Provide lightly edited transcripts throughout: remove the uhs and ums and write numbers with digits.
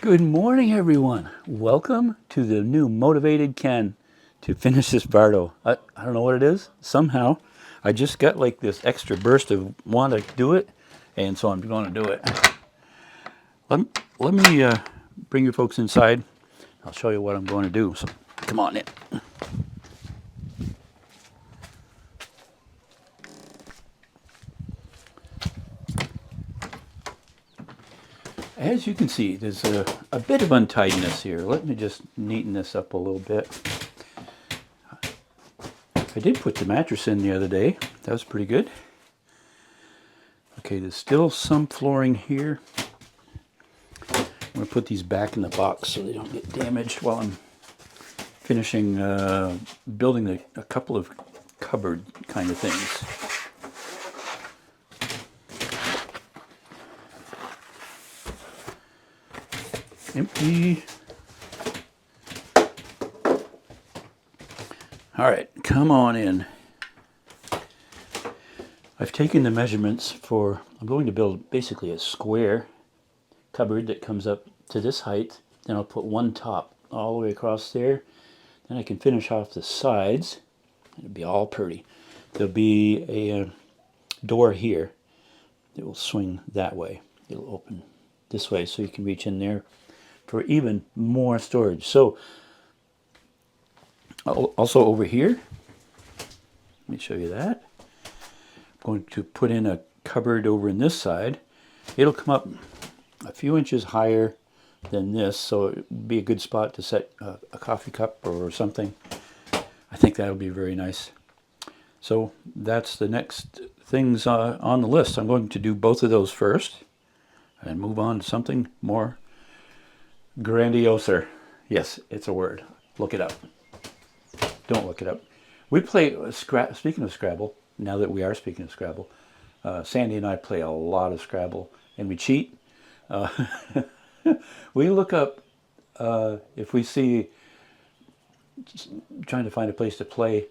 Good morning, everyone. Welcome to the new Motivated Ken to finish this Vardo. I don't know what it is. Somehow, I just got like this extra burst of want to do it, and so I'm going to do it. Let me bring you folks inside. I'll show you what I'm going to do. So come on in. As you can see, there's a bit of untidiness here. Let me just neaten this up a little bit. I did put the mattress in the other day. That was pretty good. Okay, there's still some flooring here. I'm going to put these back in the box so they don't get damaged while I'm finishing building a couple of cupboard kind of things. Empty. All right, come on in. I've taken the measurements for, I'm going to build basically a square cupboard that comes up to this height. Then I'll put one top all the way across there. Then I can finish off the sides. It'll be all pretty. There'll be a door here that will swing that way. It'll open this way so you can reach in there for even more storage. So also over here, let me show you that. I'm going to put in a cupboard over in this side. It'll come up a few inches higher than this, so it would be a good spot to set a coffee cup or something. I think that'll be very nice. So that's the next things on the list. I'm going to do both of those first and move on to something more grandioser. Yes, it's a word. Look it up. Don't look it up. We play, speaking of Scrabble, now that we are speaking of Scrabble, Sandy and I play a lot of Scrabble, and we cheat. We look up, if we see, trying to find a place to play,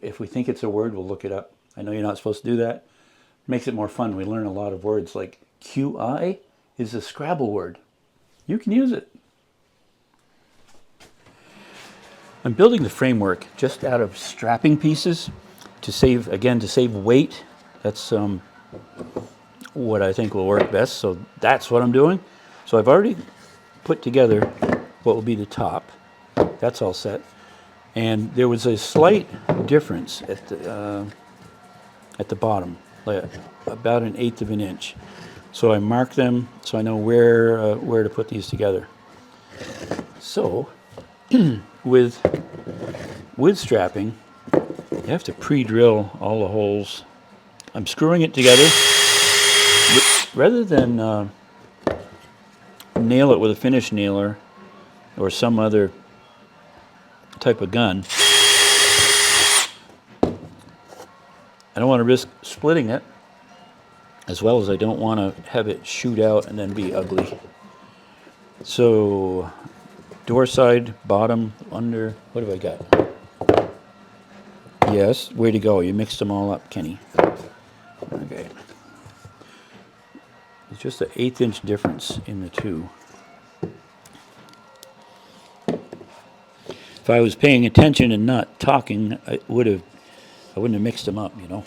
if we think it's a word, we'll look it up. I know you're not supposed to do that. It makes it more fun. We learn a lot of words, like QI is a Scrabble word. You can use it. I'm building the framework just out of strapping pieces to save weight. That's what I think will work best. So that's what I'm doing. So I've already put together what will be the top. That's all set. And there was a slight difference at the bottom, like about 1/8 of an inch. So I marked them so I know where to put these together. So with strapping, you have to pre-drill all the holes. I'm screwing it together rather than nail it with a finish nailer or some other type of gun. I don't want to risk splitting it, as well as I don't want to have it shoot out and then be ugly. So door side, bottom, under, what have I got? Yes, way to go. You mixed them all up, Kenny. Okay. It's just an 1/8 inch difference in the two. If I was paying attention and not talking, I wouldn't have mixed them up, you know.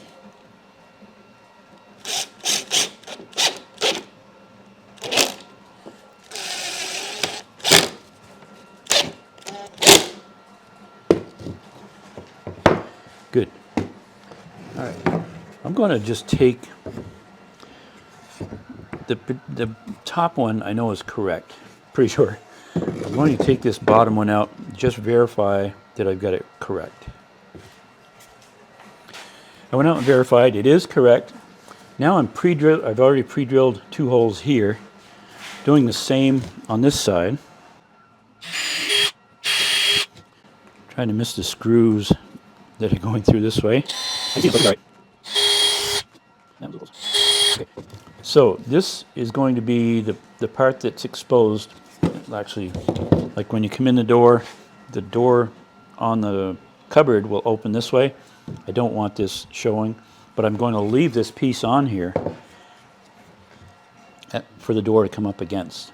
Good. All right. I'm going to just take the top one. I know is correct. Pretty sure. I'm going to take this bottom one out. Just verify that I've got it correct. I went out and verified it is correct. Now I've already pre-drilled 2 holes here. Doing the same on this side. Trying to miss the screws that are going through this way. I think it's right. Okay. So this is going to be the part that's exposed. Actually, like when you come in the door on the cupboard will open this way. I don't want this showing, but I'm going to leave this piece on here for the door to come up against.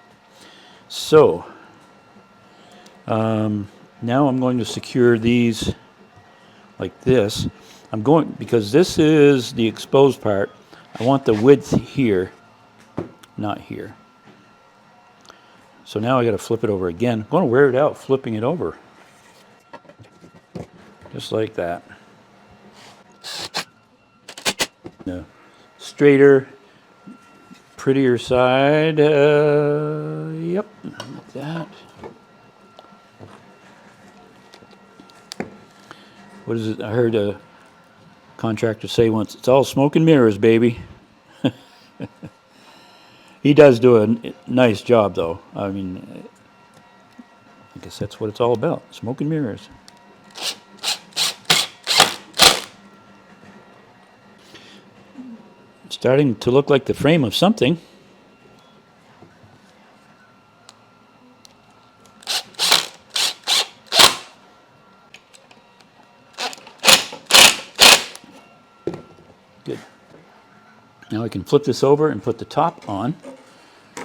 So now I'm going to secure these like this. I'm going, because this is the exposed part, I want the width here, not here. So now I got to flip it over again. I'm going to wear it out flipping it over. Just like that. The straighter, prettier side. Yep, like that. What is it? I heard a contractor say once, it's all smoke and mirrors, baby. He does do a nice job, though. I mean, I guess that's what it's all about, smoke and mirrors. It's starting to look like the frame of something. Good. Now I can flip this over and put the top on,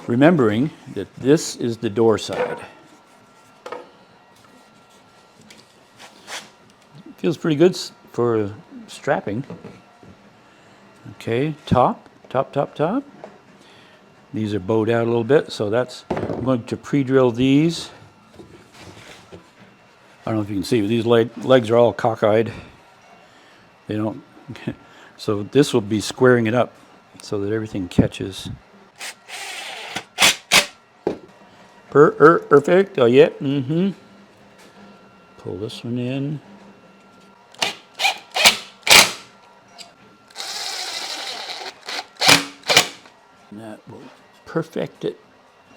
remembering that this is the door side. Feels pretty good for strapping. Okay, top. These are bowed out a little bit, so that's, I'm going to pre-drill these. I don't know if you can see, but these legs are all cockeyed. They don't, so this will be squaring it up so that everything catches. Perfect, oh yeah, Pull this one in. And that will perfect it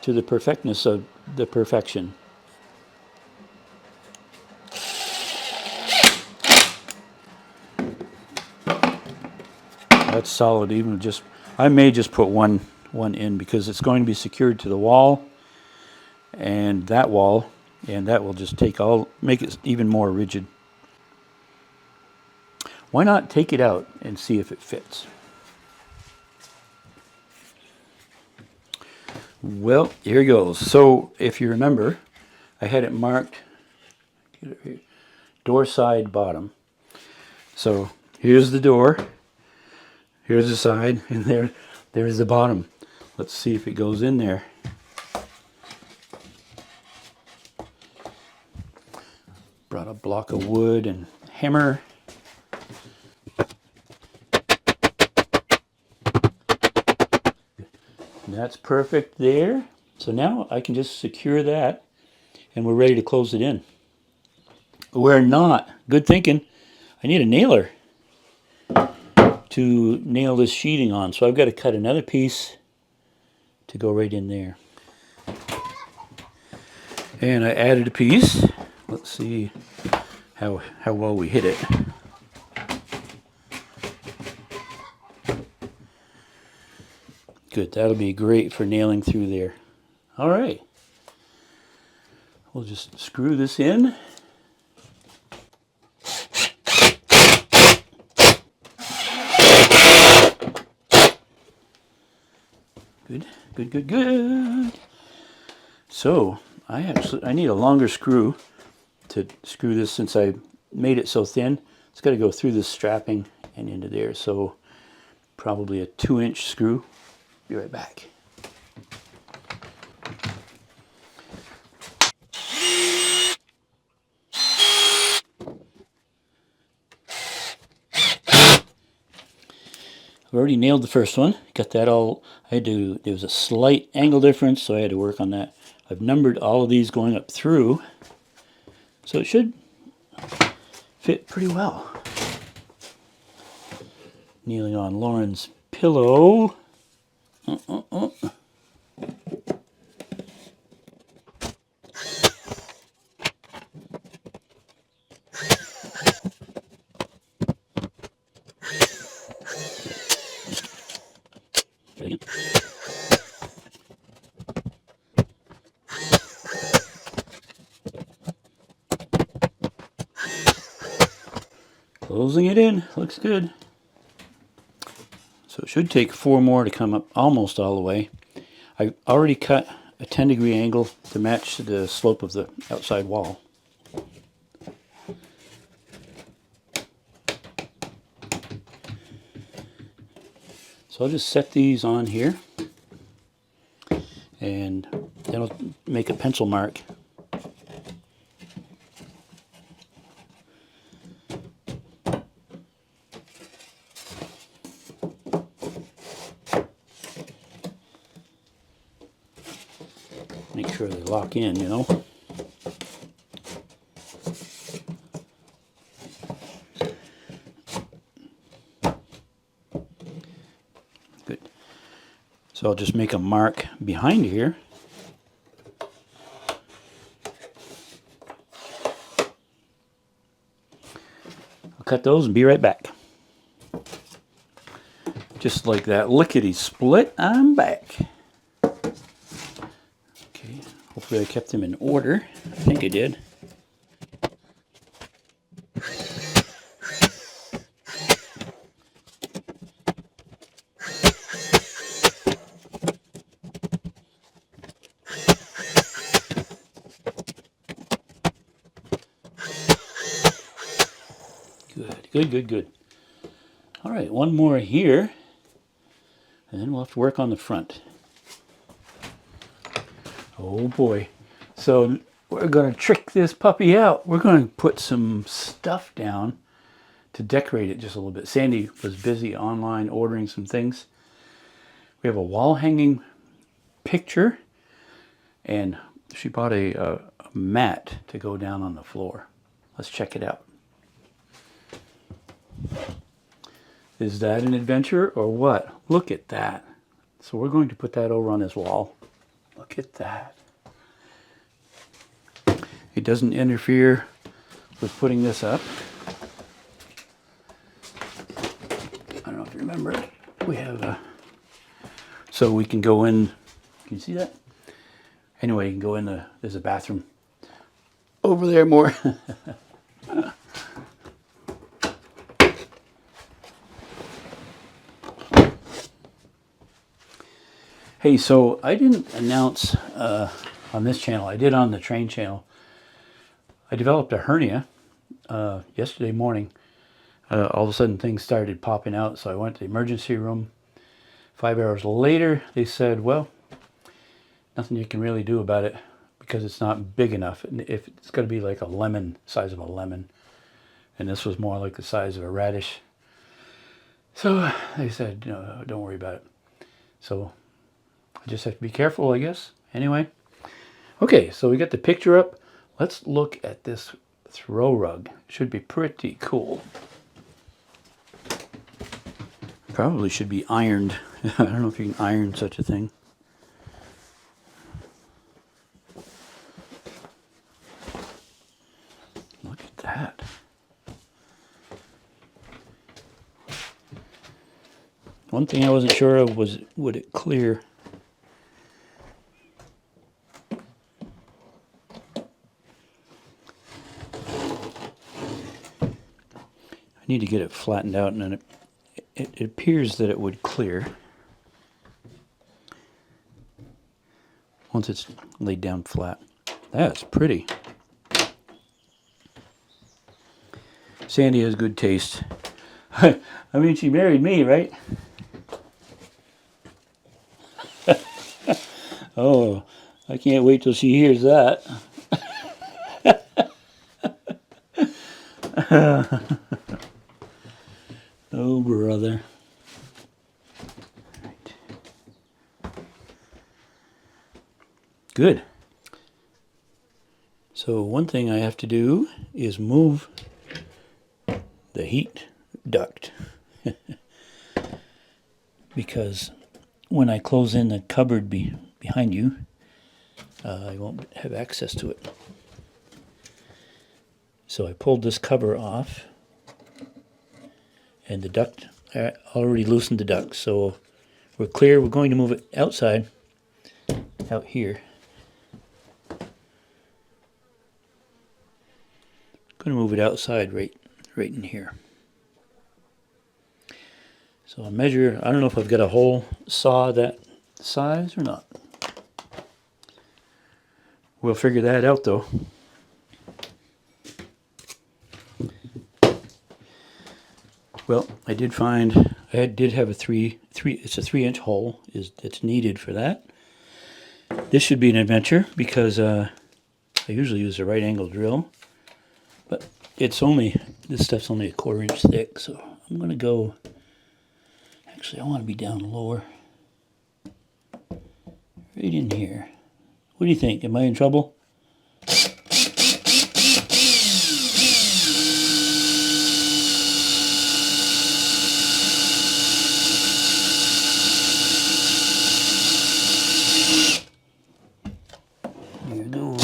to the perfectness of the perfection. That's solid. Even just, I may just put one in because it's going to be secured to the wall and that wall, and that will just make it even more rigid. Why not take it out and see if it fits? Well, here goes. So if you remember, I had it marked door side bottom. So here's the door, here's the side, and there's the bottom. Let's see if it goes in there. Brought a block of wood and hammer. That's perfect there. So now I can just secure that and we're ready to close it in. We're not. Good thinking. I need a nailer to nail this sheeting on. So I've got to cut another piece to go right in there. And I added a piece. Let's see how well we hit it. Good, that'll be great for nailing through there. All right. We'll just screw this in. Good. So I need a longer screw to screw this since I made it so thin. It's got to go through this strapping and into there. So probably a 2-inch screw. Be right back. I've already nailed the first one. Got that all. There was a slight angle difference, so I had to work on that. I've numbered all of these going up through, so it should fit pretty well. Kneeling on Lauren's pillow. Closing it in, looks good. So it should take 4 more to come up almost all the way. I already cut a 10-degree angle to match the slope of the outside wall. So I'll just set these on here, and then I'll make a pencil mark. Make sure they lock in, you know. Good. So I'll just make a mark behind here. I'll cut those and be right back. Just like that lickety split, I'm back. Okay, hopefully I kept them in order. I think I did. Good. All right, one more here, and then we'll have to work on the front. Oh boy. So we're going to trick this puppy out. We're going to put some stuff down to decorate it just a little bit. Sandy was busy online ordering some things. We have a wall hanging picture, and she bought a mat to go down on the floor. Let's check it out. Is that an adventure or what? Look at that. So we're going to put that over on this wall. Look at that. It doesn't interfere with putting this up. I don't know if you remember it. We have a... So we can go in... Can you see that? Anyway, you can go in the... There's a bathroom over there more. Hey, so I didn't announce on this channel, I did on the train channel. I developed a hernia yesterday morning. All of a sudden things started popping out, so I went to the emergency room. 5 hours later, they said, well, nothing you can really do about it because it's not big enough. And if it's going to be like a lemon, size of a lemon, and this was more like the size of a radish. So they said, no, don't worry about it. So I just have to be careful, I guess. Anyway, okay, so we got the picture up. Let's look at this throw rug. It should be pretty cool. Probably should be ironed. I don't know if you can iron such a thing. Look at that. One thing I wasn't sure of was, would it clear? I need to get it flattened out, and then it appears that it would clear once it's laid down flat. That's pretty. Sandy has good taste. I mean, she married me, right? Oh, I can't wait till she hears that. Oh, brother. Right. Good. So one thing I have to do is move the heat duct. Because when I close in the cupboard behind you, I won't have access to it. So I pulled this cover off, and the duct, I already loosened the duct, so we're clear. We're going to move it outside, out here. Going to move it outside right in here. So I'll measure. I don't know if I've got a hole saw that size or not. We'll figure that out though. Well, I did find, I did have a it's a 3-inch hole that's needed for that. This should be an adventure because I usually use a right angle drill, but this stuff's only a 1/4 inch thick, so I'm gonna go, actually I want to be down lower, right in here. What do you think? Am I in trouble? Here we go.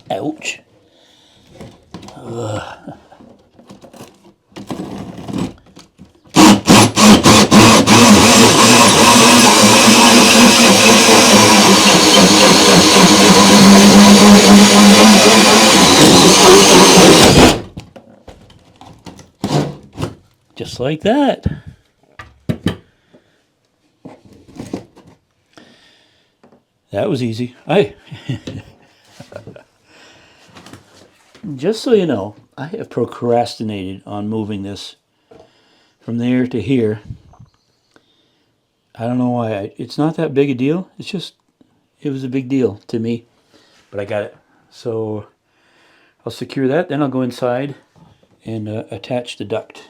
Ouch. Ugh. Just like that. That was easy. Just so you know, I have procrastinated on moving this from there to here. I don't know why. It's not that big a deal. It's just, it was a big deal to me. But I got it. So I'll secure that. Then I'll go inside and attach the duct.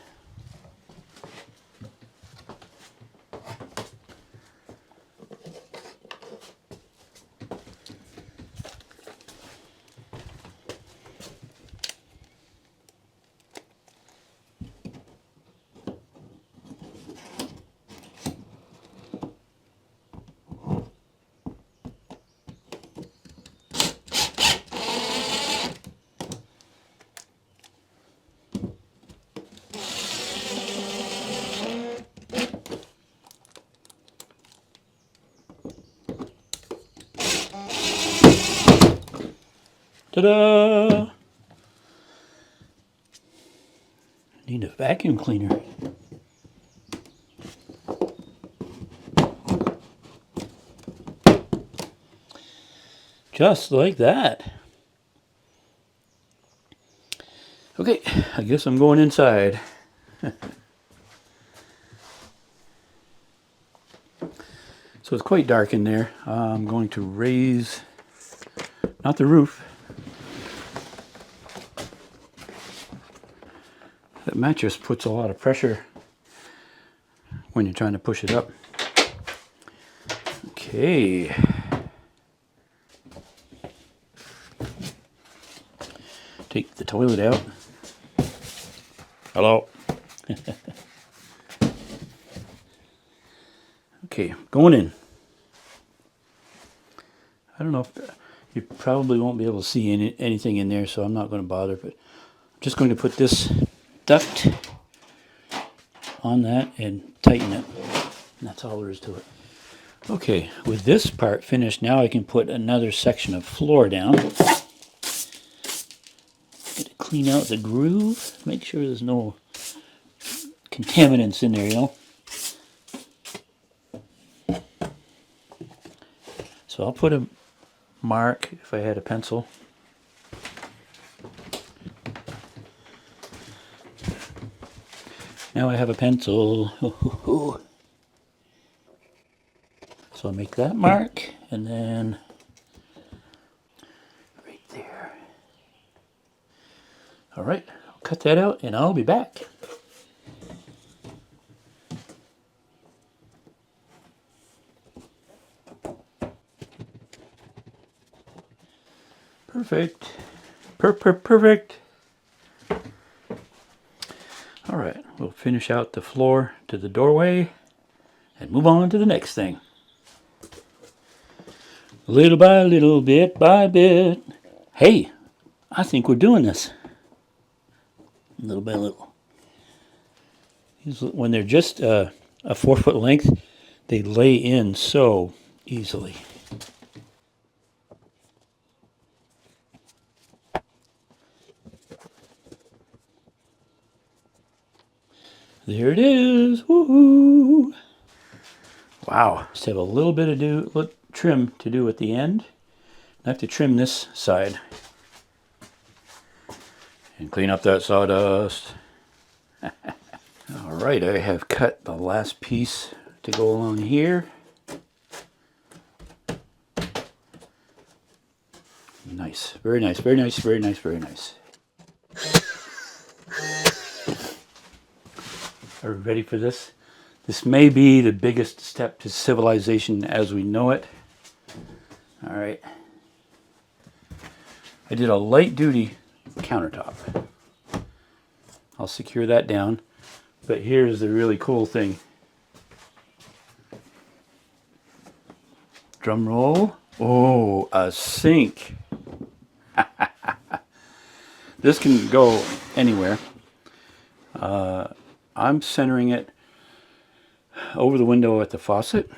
Ta-da! Need a vacuum cleaner. Just like that. Okay, I guess I'm going inside. So it's quite dark in there. I'm going to raise, not the roof. That mattress puts a lot of pressure when you're trying to push it up. Okay. Take the toilet out. Hello. Okay, going in. I don't know if you probably won't be able to see anything in there, so I'm not going to bother, but I'm just going to put this duct on that and tighten it. And that's all there is to it. Okay, with this part finished, now I can put another section of floor down. Get to clean out the groove, make sure there's no contaminants in there, you know. So I'll put a mark if I had a pencil. Now I have a pencil. So I'll make that mark and then right there. All right, I'll cut that out and I'll be back. Perfect. Perfect. All right, we'll finish out the floor to the doorway and move on to the next thing. Little by little, bit by bit. Hey, I think we're doing this. Little by little. When they're just a 4-foot length, they lay in so easily. There it is. Woohoo! Wow. Just have a little bit of trim to do at the end. I have to trim this side and clean up that sawdust. All right, I have cut the last piece to go along here. Nice, very nice, very nice, very nice, very nice. Are we ready for this? This may be the biggest step to civilization as we know it. All right. I did a light duty countertop. I'll secure that down. But here's the really cool thing. Drum roll. Oh, a sink. This can go anywhere. I'm centering it over the window at the faucet.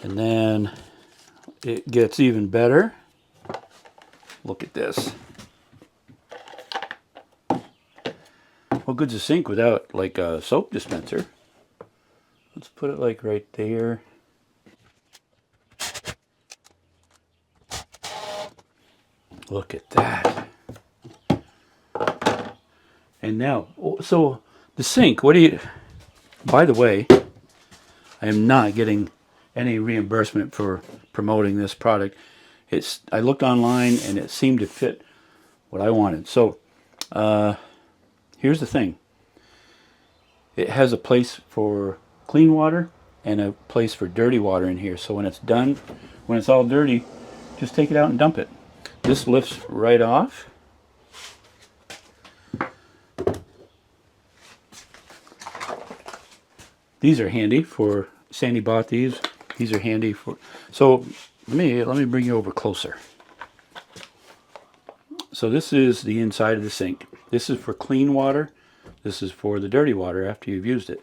And then it gets even better. Look at this. What good's a sink without like a soap dispenser? Let's put it like right there. Look at that. And now, so the sink, what do you, by the way, I am not getting any reimbursement for promoting this product. I looked online and it seemed to fit what I wanted. So here's the thing. It has a place for clean water and a place for dirty water in here. So when it's done, when it's all dirty, just take it out and dump it. This lifts right off. These are handy for, Sandy bought these. These are handy for, so let me bring you over closer. So this is the inside of the sink. This is for clean water. This is for the dirty water after you've used it.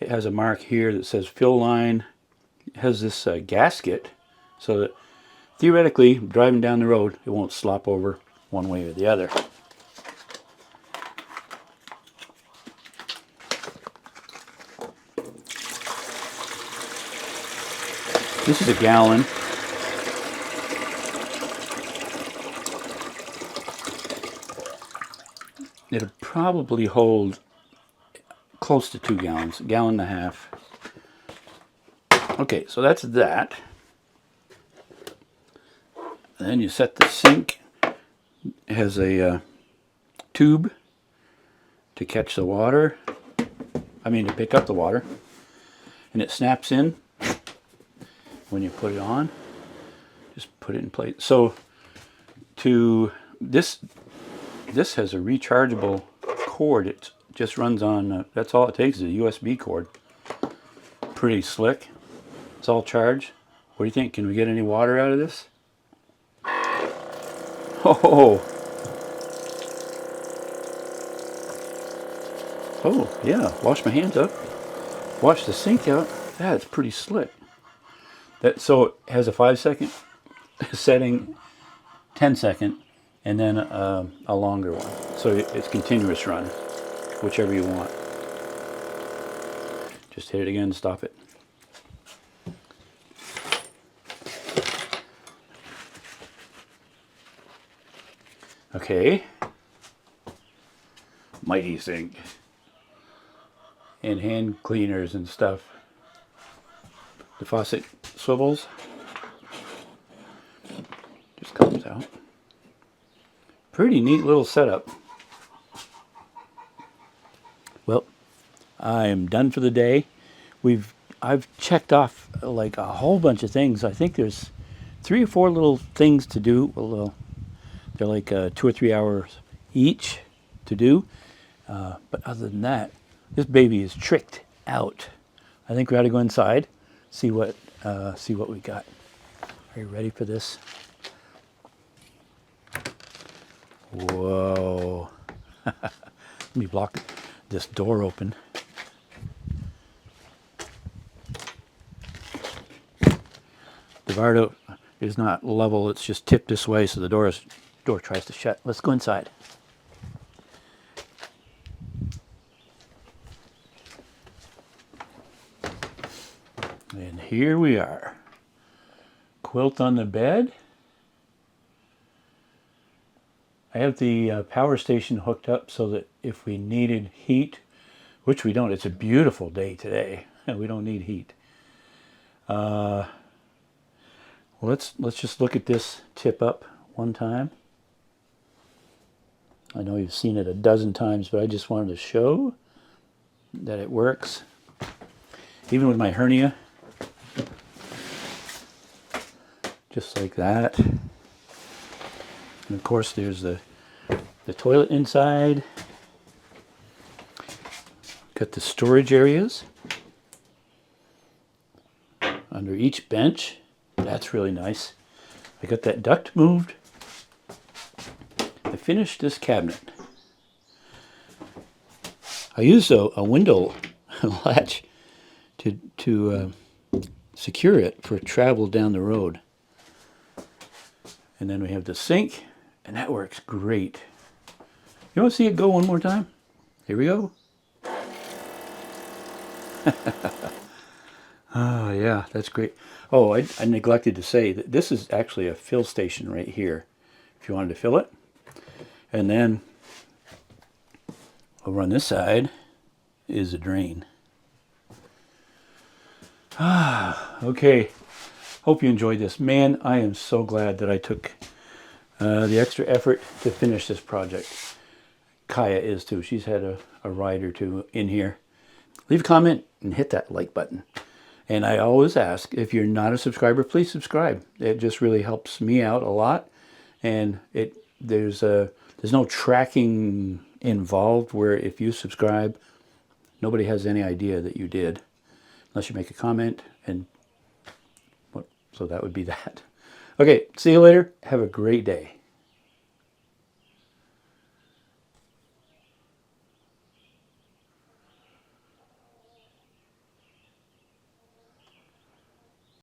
It has a mark here that says fill line. It has this gasket so that theoretically, driving down the road, it won't slop over one way or the other. This is a gallon. It'll probably hold close to 2 gallons, a gallon and a half. Okay, so that's that. And then you set the sink. It has a tube to catch the water. To pick up the water. And it snaps in when you put it on. Just put it in place. So this has a rechargeable cord. It just runs on, that's all it takes is a USB cord. Pretty slick. It's all charged. What do you think? Can we get any water out of this? Oh yeah, wash my hands up. Wash the sink out. That's pretty slick. So it has a 5-second setting, 10-second, and then a longer one. So it's continuous run, whichever you want. Just hit it again, stop it. Okay. Mighty sink. And hand cleaners and stuff. The faucet swivels. Just comes out. Pretty neat little setup. Well, I am done for the day. I've checked off like a whole bunch of things. I think there's 3 or 4 little things to do. Well, they're like 2 or 3 hours each to do. But other than that, this baby is tricked out. I think we ought to go inside, see what we got. Are you ready for this? Whoa. Let me block this door open. The Vardo is not level, it's just tipped this way, so the door tries to shut. Let's go inside. And here we are. Quilt on the bed. I have the power station hooked up so that if we needed heat, which we don't, it's a beautiful day today, and we don't need heat. Well, let's just look at this tip up one time. I know you've seen it a dozen times, but I just wanted to show that it works. Even with my hernia, just like that. And of course there's the toilet inside. Got the storage areas under each bench. That's really nice. I got that duct moved. I finished this cabinet. I used a window latch to secure it for travel down the road. And then we have the sink, and that works great. You want to see it go one more time? Here we go. Oh, yeah, that's great. Oh, I neglected to say that this is actually a fill station right here, if you wanted to fill it. And then over on this side is a drain. Okay, hope you enjoyed this. Man, I am so glad that I took the extra effort to finish this project. Kaya is too. She's had a ride or two in here. Leave a comment and hit that like button. And I always ask, if you're not a subscriber, please subscribe. It just really helps me out a lot. And there's no tracking involved where if you subscribe, nobody has any idea that you did, unless you make a comment. And so that would be that. Okay, see you later. Have a great day.